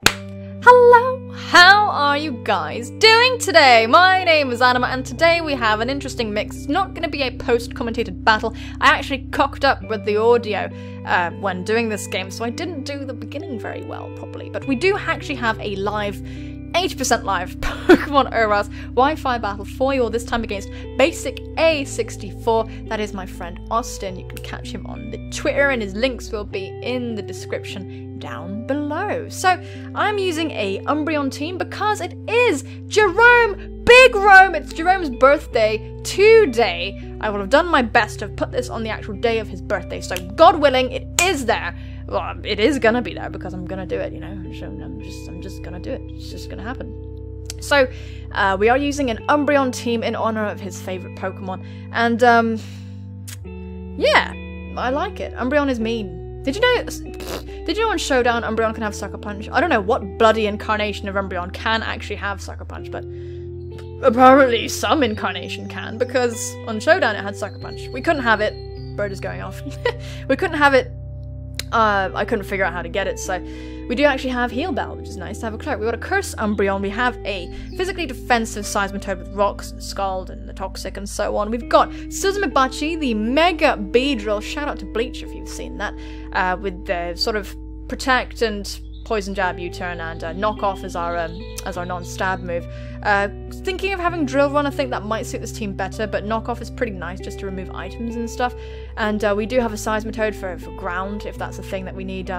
Hello, how are you guys doing today? My name is Anima, and today we have an interesting mix. It's not going to be a post-commentated battle. I actually cocked up with the audio when doing this game, so I didn't do the beginning very well properly. But we do actually have a live, 80% live Pokemon ORAS Wi-Fi battle for you all, this time against Basic A64. That is my friend Austin. You can catch him on the Twitter, and his links will be in the description down below. So I'm using a Umbreon team because it is Big Rome. It's Jerome's birthday today. I will have done my best to put this on the actual day of his birthday, so God willing, it is there. Well, it is gonna be there because I'm gonna do it, you know. I'm just gonna do it. It's just gonna happen. So we are using an Umbreon team in honor of his favorite Pokemon, and yeah, I like it. Umbreon is mean. Did you know in Showdown Umbreon can have Sucker Punch? I don't know what bloody incarnation of Umbreon can actually have Sucker Punch, but apparently some incarnation can, because on Showdown it had Sucker Punch. We couldn't have it. Bird is going off. We couldn't have it. I couldn't figure out how to get it, so we do actually have Heal Bell, which is nice to have a clerk. We've got a Curse Umbreon, we have a physically defensive Seismitoad with Rocks, and Scald, and the Toxic, and so on. We've got Suzumibachi, the Mega Beedrill, shout out to Bleach if you've seen that, with the sort of Protect and Poison Jab U-turn, and Knock Off as our non-stab move. Thinking of having Drill Run, I think that might suit this team better, but Knock Off is pretty nice just to remove items and stuff. And we do have a Seismitoad for ground, if that's a thing that we need.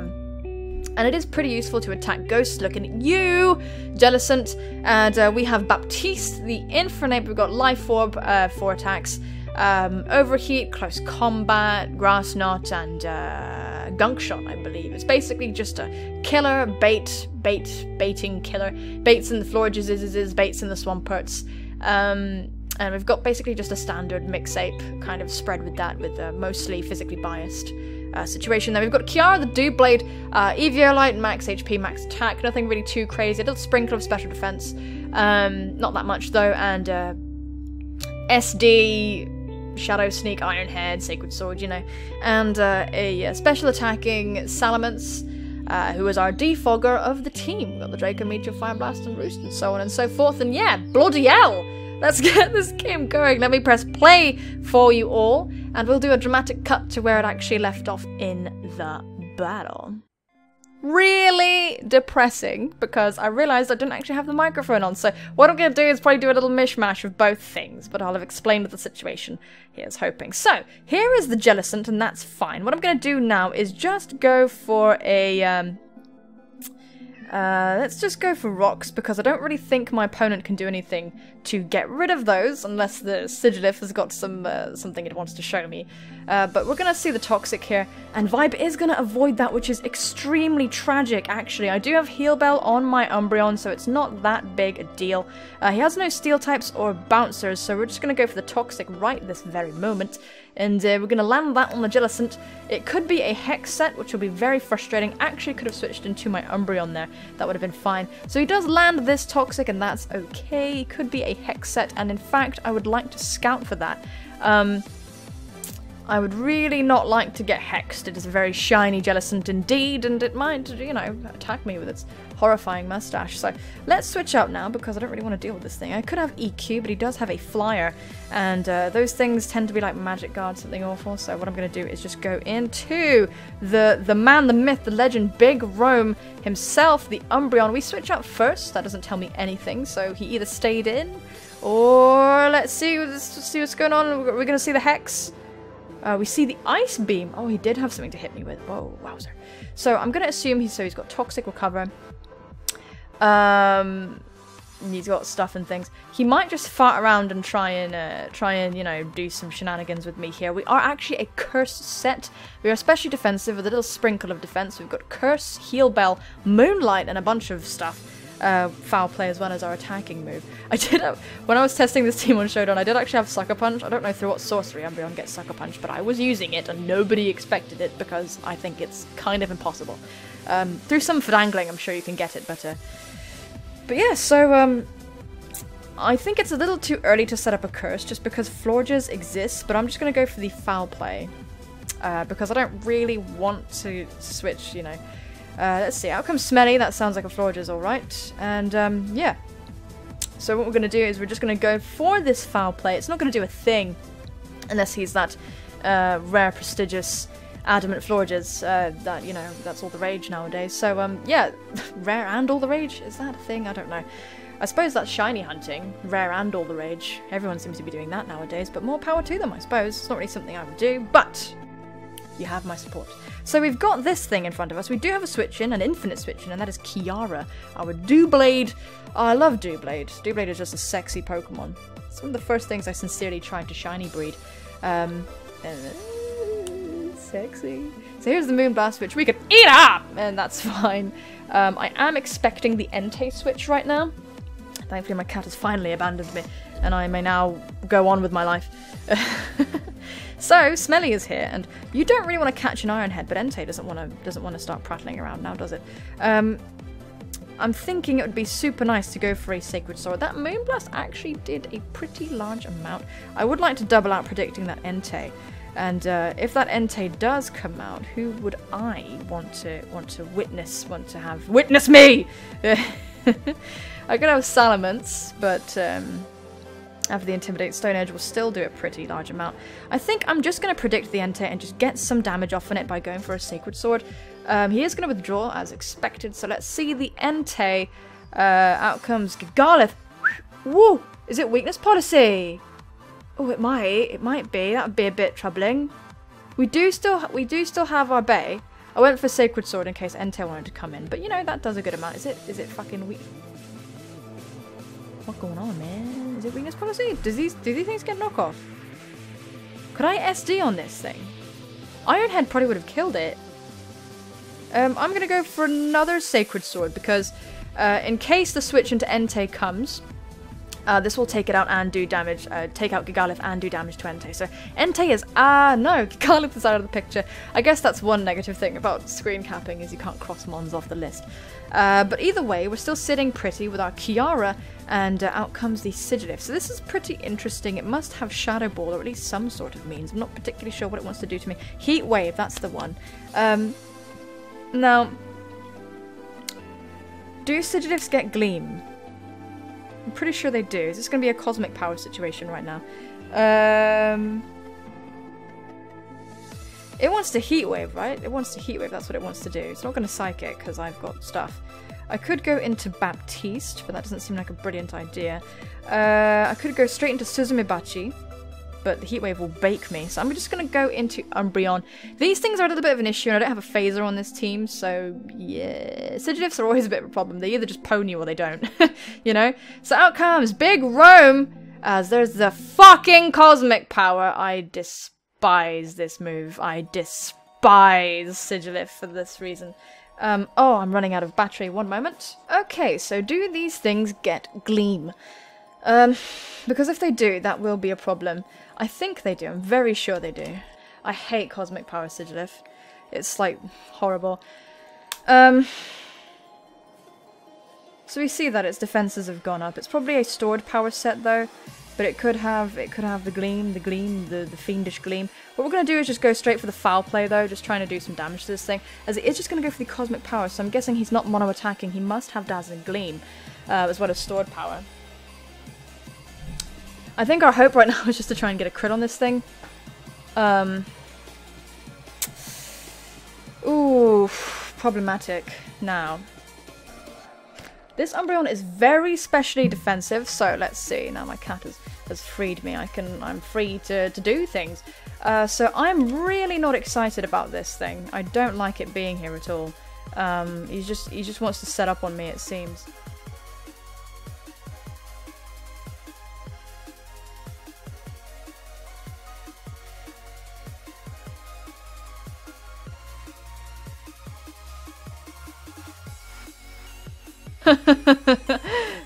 And it is pretty useful to attack ghosts. Looking at you, Jellicent. And we have Baptiste, the Infernape. We've got Life Orb, 4 attacks. Overheat, Close Combat, Grass Knot, and Gunk Shot, I believe. It's basically just a killer, baiting killer. Baits in the Florges, baits in the Swamperts. And we've got basically just a standard Mix-Ape kind of spread with that, with a mostly physically biased situation. Then we've got Kiara the Doublade, Eviolite, max HP, max attack, nothing really too crazy. A little sprinkle of special defense, not that much though, and SD, Shadow Sneak, Iron Head, Sacred Sword, you know, and a special attacking Salamence, who is our defogger of the team. We've got the Draco Meteor, Fire Blast, and Roost, and so on and so forth, and yeah, bloody hell! Let's get this game going. Let me press play for you all, and we'll do a dramatic cut to where it actually left off in the battle. Really depressing, because I realised I didn't actually have the microphone on, so what I'm going to do is probably do a little mishmash of both things, but I'll have explained the situation, here's hoping. So, here is the Jellicent, and that's fine. What I'm going to do now is just go for a, let's just go for Rocks, because I don't really think my opponent can do anything to get rid of those, unless the Sigilif has got some something it wants to show me. But we're going to see the Toxic here, and Vibe is going to avoid that, which is extremely tragic, actually. I do have Heal Bell on my Umbreon, so it's not that big a deal. He has no Steel types or Bouncers, so we're just going to go for the Toxic right this very moment. And we're going to land that on the Jellicent. It could be a Hex set, which will be very frustrating. Actually, could have switched into my Umbreon there. That would have been fine. So he does land this Toxic, and that's okay. Could be a Hex set, and in fact, I would like to scout for that. I would really not like to get hexed. It is a very shiny Jellicent indeed, and it might, you know, attack me with its horrifying mustache. So let's switch out now, because I don't really want to deal with this thing. I could have EQ, but he does have a Flyer, and those things tend to be like Magic Guard, something awful. So what I'm going to do is just go into the man, the myth, the legend, Big Rome himself, the Umbreon. We switch out first. That doesn't tell me anything, so he either stayed in, or let's see what's going on. We're going to see the Hex. We see the Ice Beam. Oh, he did have something to hit me with. Whoa, wowzer. So I'm going to assume he's got Toxic Recover. He's got stuff and things. He might just fart around and try and you know, do some shenanigans with me here. We are actually a Curse set. We are especially defensive with a little sprinkle of defense. We've got Curse, Heal Bell, Moonlight, and a bunch of stuff. Foul play as well as our attacking move. I did have, when I was testing this team on Showdown, I did actually have Sucker Punch. I don't know through what sorcery Umbreon gets Sucker Punch, but I was using it and nobody expected it because I think it's kind of impossible. Through some fidangling, I'm sure you can get it, but yeah, so I think it's a little too early to set up a curse just because Florges exists, but I'm just going to go for the foul play because I don't really want to switch, you know. Let's see, out comes Smelly. That sounds like a Florges, alright. And, yeah. So what we're going to do is we're just going to go for this foul play. It's not going to do a thing unless he's that rare, prestigious, adamant Florges. That, you know, that's all the rage nowadays. So, yeah, rare and all the rage? Is that a thing? I don't know. I suppose that's shiny hunting, rare and all the rage. Everyone seems to be doing that nowadays, but more power to them, I suppose. It's not really something I would do, but you have my support. So we've got this thing in front of us. We do have a switch-in, an infinite switch-in, and that is Kiara, our Doublade. Oh, I love Doublade. Doublade is just a sexy Pokemon. It's one of the first things I sincerely tried to shiny breed. Sexy. So here's the Moonblast switch. We can eat up! And that's fine. I am expecting the Entei switch right now. Thankfully my cat has finally abandoned me, and I may now go on with my life. So, Smelly is here, and you don't really want to catch an Iron Head, but Entei doesn't want to start prattling around now, does it? I'm thinking it would be super nice to go for a Sacred Sword. That Moonblast actually did a pretty large amount. I would like to double out predicting that Entei. And if that Entei does come out, who would I want to witness me? I could have Salamence, but after the Intimidate Stone Edge will still do a pretty large amount. I think I'm just going to predict the Entei and just get some damage off on it by going for a Sacred Sword. He is going to withdraw as expected, so let's see the Entei. Out comes Gigalith. Woo! Is it weakness policy? Oh, it might be. That would be a bit troubling. We do still have our Bay. I went for Sacred Sword in case Entei wanted to come in, but you know that does a good amount. Is it fucking weak? What's going on, man? Is it weakness policy? Do these things get knockoff? Could I SD on this thing? Iron Head probably would have killed it. I'm gonna go for another Sacred Sword because in case the switch into Entei comes, this will take it out and do damage, take out Gigalith and do damage to Entei. So Entei is, no, Gigalith is out of the picture. I guess that's one negative thing about screen capping is you can't cross mons off the list. But either way, we're still sitting pretty with our Kiara, and out comes the Sigilyph. So this is pretty interesting. It must have Shadow Ball, or at least some sort of means. I'm not particularly sure what it wants to do to me. Heat Wave, that's the one. Now, do Sigilyphs get Gleam? I'm pretty sure they do. Is this going to be a Cosmic Power situation right now? It wants to Heat Wave, right? It wants to Heat Wave, that's what it wants to do. It's not going to Psychic, because I've got stuff. I could go into Baptiste, but that doesn't seem like a brilliant idea. I could go straight into Suzumibachi, but the Heat Wave will bake me. So I'm just going to go into Umbreon. These things are a little bit of an issue, and I don't have a phaser on this team, so yeah. Sigilyphs are always a bit of a problem. They either just pwn you or they don't, you know? So out comes Big Rome, as there's the fucking Cosmic Power. I despise this move. I despise Sigilyph for this reason. Oh, I'm running out of battery. One moment. Okay, so do these things get Gleam? Because if they do, that will be a problem. I think they do. I'm very sure they do. I hate Cosmic Power Sigilyph. It's, like, horrible. So we see that its defenses have gone up. It's probably a stored power set, though. But it could have the Gleam, the Fiendish Gleam. What we're going to do is just go straight for the Foul Play, though, just trying to do some damage to this thing. As it is just going to go for the Cosmic Power, so I'm guessing he's not mono-attacking. He must have Dazzling Gleam, as well as stored power. I think our hope right now is just to try and get a crit on this thing. Ooh, problematic. Now, this Umbreon is very specially defensive, so let's see. Now my cat has freed me. I'm free to do things. So I'm really not excited about this thing. I don't like it being here at all. He just wants to set up on me, it seems.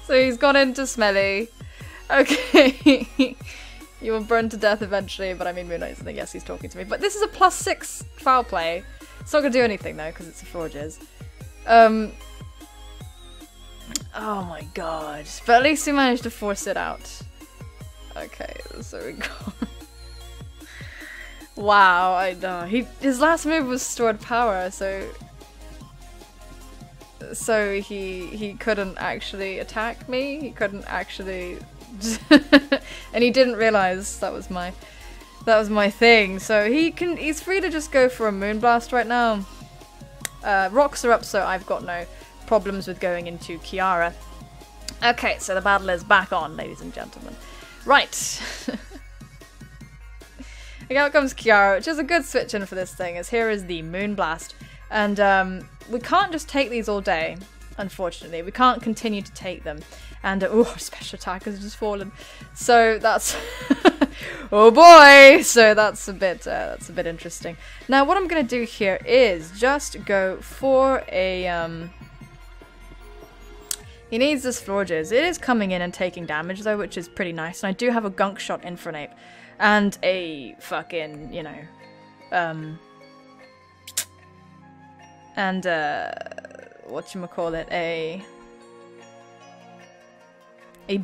So he's gone into Smelly. Okay. You will burn to death eventually, but I mean Moon Knight's yes, he's talking to me. But this is a +6 foul play. It's not gonna do anything though, because it's a Florges. Oh my god. But at least we managed to force it out. Okay, so we got wow, I know. His last move was stored power, so so he couldn't actually attack me. He couldn't actually, and he didn't realize that was my thing. So he's free to just go for a Moonblast right now. Rocks are up, so I've got no problems with going into Kiara. Okay, so the battle is back on, ladies and gentlemen. Right. Okay, out comes Kiara, which is a good switch in for this thing, as here is the Moonblast. And we can't just take these all day, unfortunately. We can't continue to take them. And, our special attack has just fallen. So that's... oh boy! So that's a bit interesting. Now, what I'm going to do here is just go for a... He needs this Florges. It is coming in and taking damage, though, which is pretty nice. And I do have a Gunk Shot in for an ape. And a fucking, you know, and whatchamacallit, a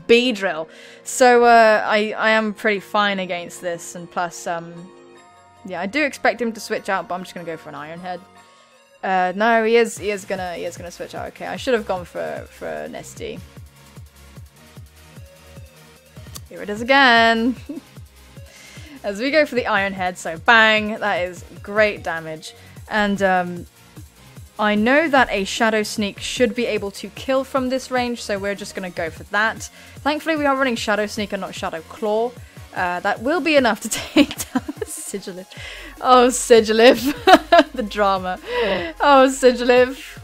B-drill. So I am pretty fine against this, and plus yeah, I do expect him to switch out, but I'm just gonna go for an Iron Head. No, he is gonna switch out. Okay, I should have gone for an SD. Here it is again. As we go for the Iron Head, so bang, that is great damage. And I know that a Shadow Sneak should be able to kill from this range, so we're just going to go for that. Thankfully, we are running Shadow Sneak and not Shadow Claw. That will be enough to take down Sigilif. Oh, Sigilif. The drama. Oh, Sigilif.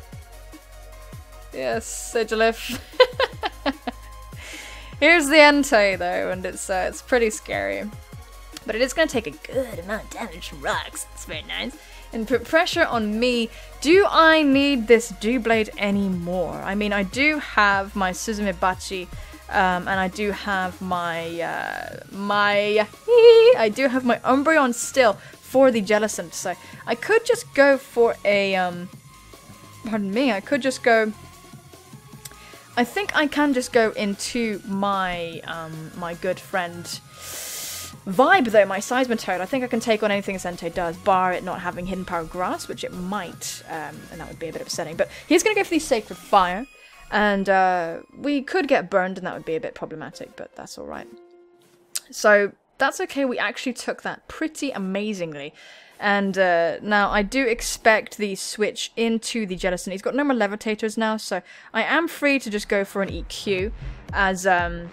Yes, Sigilif. Here's the Entei, though, and it's pretty scary. But it is going to take a good amount of damage from rocks. It's very nice. And put pressure on me. Do I need this Doublade anymore? I mean, I do have my Suzumibachi, and I do have my I do have my Umbreon still for the Jellicent. So I could just go for a pardon me. I could just go. I think I can just go into my my good friend Vibe, though, my Seismitoad. I think I can take on anything Entei does, bar it not having Hidden Power Grass, which it might, and that would be a bit upsetting. But he's going to go for the Sacred Fire, and we could get burned, and that would be a bit problematic, but that's alright. So that's okay, we actually took that pretty amazingly. And now I do expect the switch into the Jellicent. He's got no more Levitators now, so I am free to just go for an EQ, as that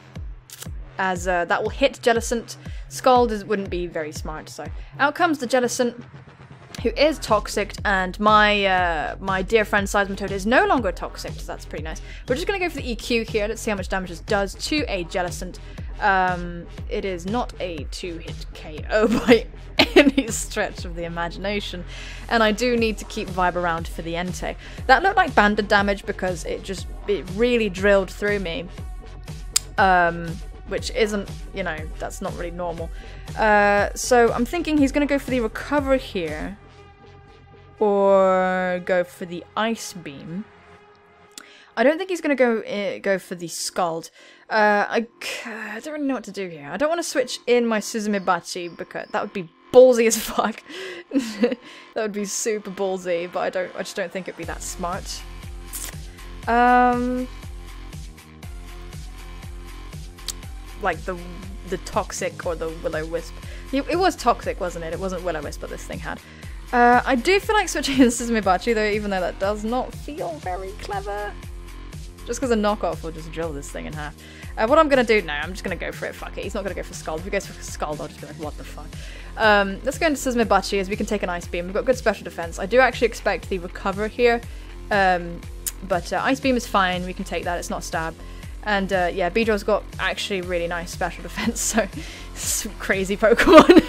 will hit Jellicent. Scald wouldn't be very smart, so out comes the Jellicent, who is toxic, and my my dear friend Seismitoad is no longer toxic, so that's pretty nice. We're just going to go for the EQ here. Let's see how much damage this does to a Jellicent. It is not a 2-hit KO by any stretch of the imagination, and I do need to keep Vibe around for the Entei. That looked like banded damage because it really drilled through me. Which isn't, you know, that's not really normal. So I'm thinking he's going to go for the Recover here, or go for the Ice Beam. I don't think he's going to go for the Scald. I don't really know what to do here. I don't want to switch in my Suzumibachi because that would be ballsy as fuck. That would be super ballsy, but I just don't think it'd be that smart. Like the Toxic or the Will-O-Wisp. It was Toxic, wasn't it? It wasn't Will-O-Wisp, but this thing had. I do feel like switching in Suzumibachi, though, even though that does not feel very clever. Just because a knockoff will just drill this thing in half. What I'm going to do now, I'm just going to go for it. Fuck it. He's not going to go for Scald. If he goes for Scald, I'll just be like, what the fuck. Let's go into Suzumibachi, as we can take an Ice Beam. We've got good special defense. I do actually expect the Recover here. But Ice Beam is fine. We can take that. It's not Stab. And yeah, Beedrill's got actually really nice special defense, so it's a crazy Pokemon.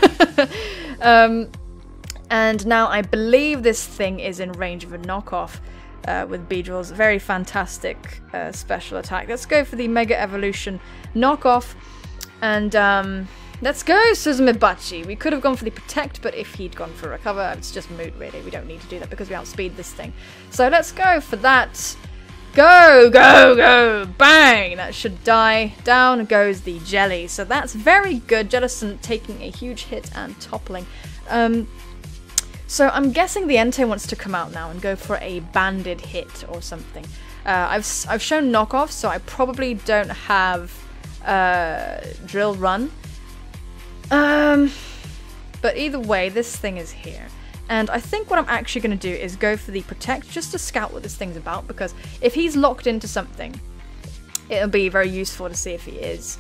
And now I believe this thing is in range of a knockoff with Beedrill's very fantastic special attack. Let's go for the Mega Evolution knockoff, and let's go Suzumibachi. We could have gone for the Protect, but if he'd gone for Recover, it's just moot really. We don't need to do that because we outspeed this thing. So let's go for that. Go, go, go! Bang! That should die. Down goes the Jelly. So that's very good. Jellicent taking a huge hit and toppling. So I'm guessing the Entei wants to come out now and go for a banded hit or something. I've shown knockoff, so I probably don't have drill run. But either way, this thing is here. And I think what I'm actually going to do is go for the protect just to scout what this thing's about, because if he's locked into something, it'll be very useful to see if he is.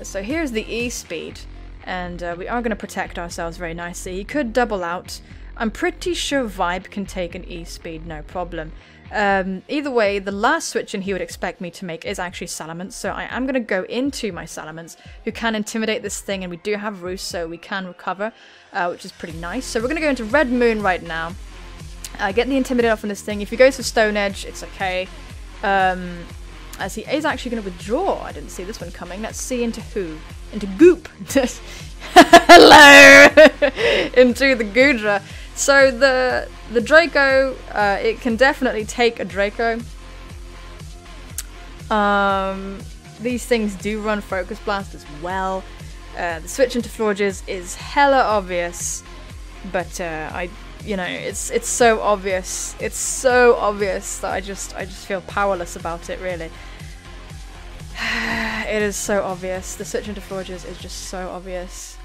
So here's the E speed, and we are going to protect ourselves very nicely. He could double out. I'm pretty sure Vibe can take an E speed, no problem. Either way, the last switch in he would expect me to make is actually Salamence, so I am going to go into my Salamence, who can intimidate this thing, and we do have Roost, so we can recover, which is pretty nice. So we're going to go into Red Moon right now, get the Intimidate off on this thing. If he goes for Stone Edge, it's okay, as he is actually going to withdraw. I didn't see this one coming. Let's see into who? Into Goop! Hello! Into the Goodra. So the Draco, it can definitely take a Draco. These things do run Focus Blast as well. The switch into Florges is hella obvious, but you know, it's so obvious. It's so obvious that I just feel powerless about it, really. It is so obvious. The switch into Florges is just so obvious.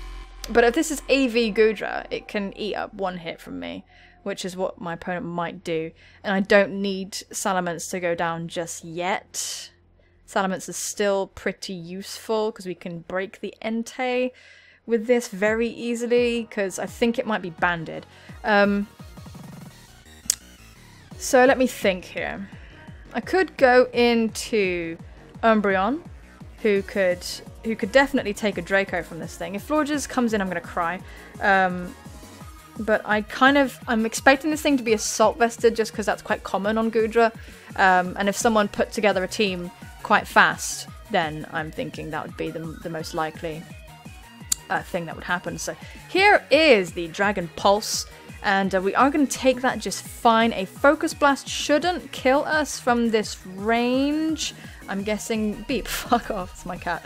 But if this is AV Goodra, it can eat up one hit from me, which is what my opponent might do. And I don't need Salamence to go down just yet. Salamence is still pretty useful because we can break the Entei with this very easily, because I think it might be banded. So let me think here. I could go into Umbreon, who could definitely take a Draco from this thing. If Florges comes in, I'm gonna cry. But I'm expecting this thing to be Assault Vested just because that's quite common on Goodra. And if someone put together a team quite fast, then I'm thinking that would be the most likely thing that would happen. So here is the Dragon Pulse, and we are going to take that just fine. A Focus Blast shouldn't kill us from this range. I'm guessing... Beep, fuck off, it's my cat.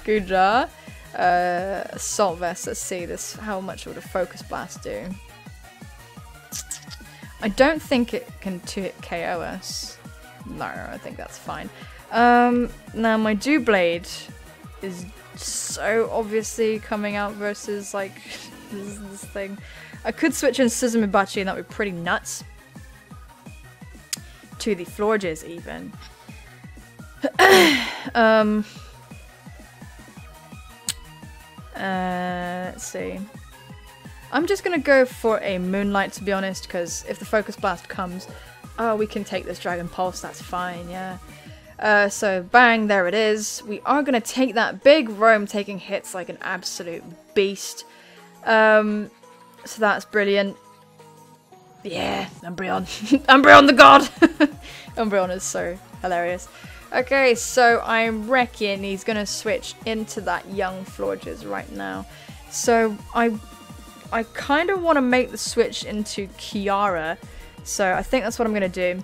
Goodra. Assault Vest, let's see this. How much would a Focus Blast do? I don't think it can KO us. No, I think that's fine. Now my Doublade is so obviously coming out versus like this thing. I could switch in Suzumibachi and that would be pretty nuts. To the Florges even. Let's see. I'm just gonna go for a Moonlight, to be honest, because if the Focus Blast comes, oh, we can take this Dragon Pulse, that's fine, yeah. So bang, there it is. We are gonna take that big Roam, taking hits like an absolute beast. So that's brilliant. Yeah, Umbreon. Umbreon the god! Umbreon is so hilarious. Okay, so I reckon he's gonna switch into that young Florges right now. So I kind of want to make the switch into Kiara, so I think that's what I'm gonna do.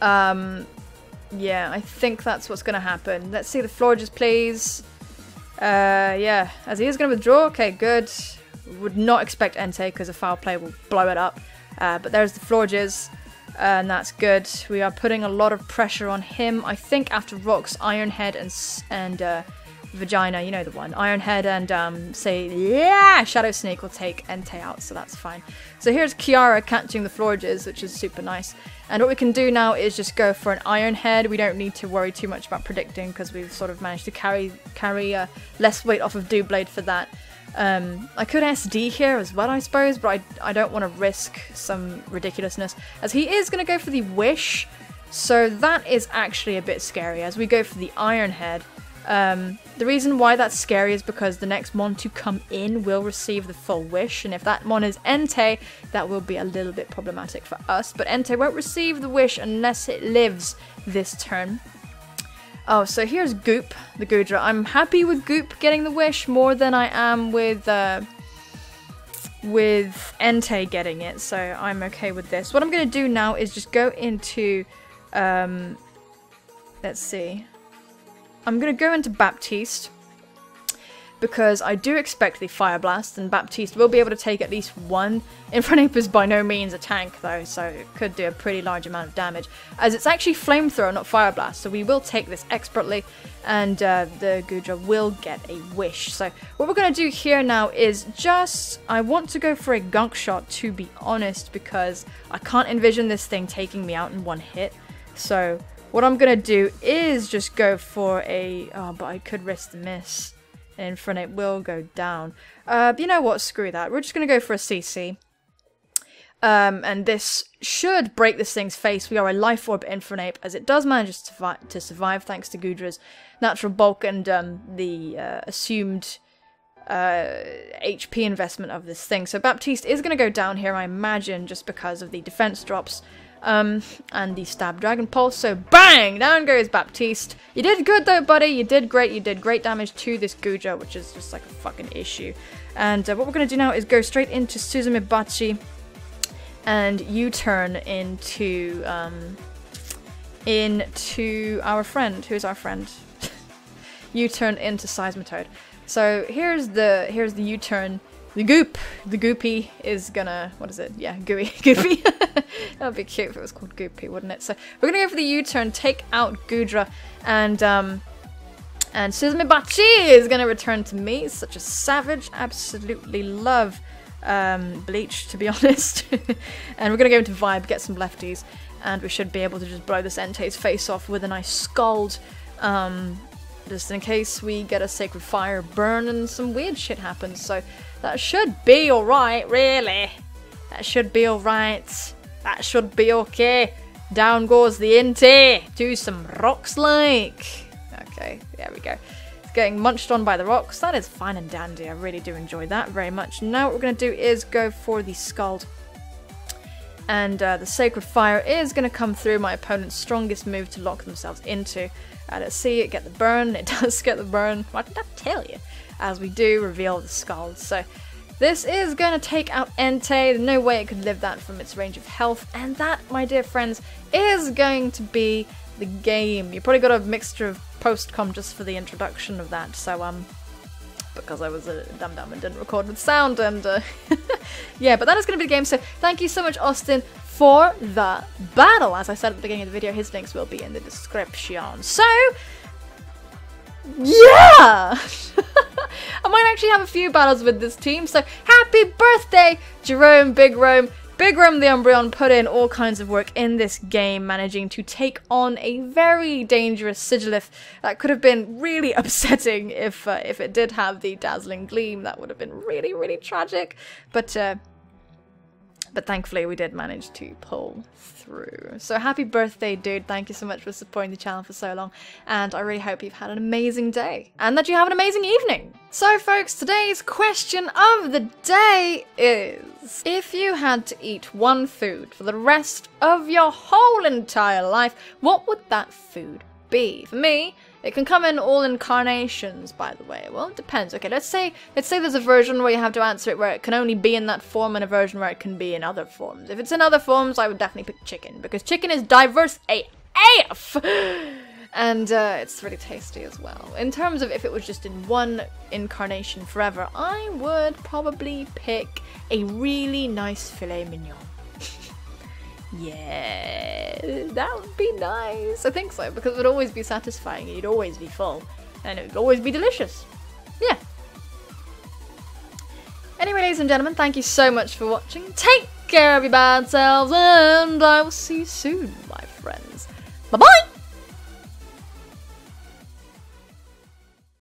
Yeah, I think that's what's gonna happen. Let's see the Florges, please. Yeah, as he is gonna withdraw. Okay, good. Would not expect Entei because a foul play will blow it up. But there's the Florges. And that's good. We are putting a lot of pressure on him. I think after rocks, Iron Head and Vagina, you know the one. Iron Head and say, yeah, Shadow Sneak will take Entei out, so that's fine. So here's Kiara catching the Florges, which is super nice. And what we can do now is just go for an Iron Head. We don't need to worry too much about predicting because we've sort of managed to carry less weight off of Doublade for that. I could SD here as well, I suppose, but I don't want to risk some ridiculousness, as he is going to go for the Wish, so that is actually a bit scary, as we go for the Iron Head. The reason why that's scary is because the next mon to come in will receive the full Wish, and if that mon is Entei, that will be a little bit problematic for us, but Entei won't receive the Wish unless it lives this turn. Oh, so here's Goop, the Goodra. I'm happy with Goop getting the Wish more than I am with Entei getting it, so I'm okay with this. What I'm going to do now is just go into, let's see. I'm going to go into Baptiste, because I do expect the Fire Blast, and Baptiste will be able to take at least one. Infernape is by no means a tank though, so it could do a pretty large amount of damage, as it's actually Flamethrower, not Fire Blast, so we will take this expertly, and the Goodra will get a wish. So what we're going to do here now is just, I want to go for a Gunk Shot, to be honest, because I can't envision this thing taking me out in one hit. So what I'm going to do is just go for a, oh, but I could risk the miss. Infernape will go down. You know what? Screw that. We're just going to go for a CC. And this should break this thing's face. We are a Life Orb Infernape, as it does manage to survive thanks to Goodra's natural bulk and the assumed HP investment of this thing. So Baptiste is going to go down here, I imagine, just because of the defense drops. And the Stab Dragon Pulse, so bang! Down goes Baptiste. You did good though, buddy. You did great. You did great damage to this Goodra, which is just like a fucking issue. And what we're going to do now is go straight into Suzumibachi and U-turn into our friend. Who's our friend? U-turn into Seismitoad. So here's the U-turn. The Goopy is gonna, what is it? Yeah, Goopy. That would be cute if it was called Goopy, wouldn't it? So we're gonna go for the U-turn, take out Goodra, and Suzumibachi is gonna return to me. Such a savage, absolutely love Bleach, to be honest. And we're gonna go into Vibe, get some lefties, and we should be able to just blow this Entei's face off with a nice Scald. Just in case we get a Sacred Fire burn and some weird shit happens. So that should be alright, really. That should be alright. That should be okay. Down goes the Entei. Do some rocks like. Okay, there we go. It's getting munched on by the rocks. That is fine and dandy. I really do enjoy that very much. Now what we're going to do is go for the Scald. And the Sacred Fire is going to come through, my opponent's strongest move to lock themselves into. Let's see it get the burn. It does get the burn. What did I tell you? As we do reveal the Scald. So this is going to take out Entei. There's no way it could live that from its range of health. And that, my dear friends, is going to be the game. You probably got a mixture of post-com just for the introduction of that. So, because I was a dum-dum and didn't record with sound, and yeah, but that is going to be the game. So thank you so much, Austin, for the battle. As I said at the beginning of the video, his links will be in the description. So yeah. I might actually have a few battles with this team, so happy birthday, Jerome, Big Rome. Big Rome the Umbreon put in all kinds of work in this game, managing to take on a very dangerous Sigilif that could have been really upsetting if it did have the Dazzling Gleam. That would have been really, really tragic. But thankfully we did manage to pull through. So happy birthday, dude. Thank you so much for supporting the channel for so long. And I really hope you've had an amazing day. And that you have an amazing evening. So folks, today's question of the day is, if you had to eat one food for the rest of your whole entire life, what would that food be? For me, it can come in all incarnations, by the way. Well, it depends. Okay, let's say there's a version where you have to answer it where it can only be in that form, and a version where it can be in other forms. If it's in other forms, I would definitely pick chicken, because chicken is diverse AF! And it's really tasty as well. In terms of if it was just in one incarnation forever, I would probably pick a really nice filet mignon. Yeah, that would be nice. I think so, because it would always be satisfying, you'd always be full, and it would always be delicious. Yeah. Anyway, ladies and gentlemen, thank you so much for watching. Take care of your bad selves, and I will see you soon, my friends. Bye-bye!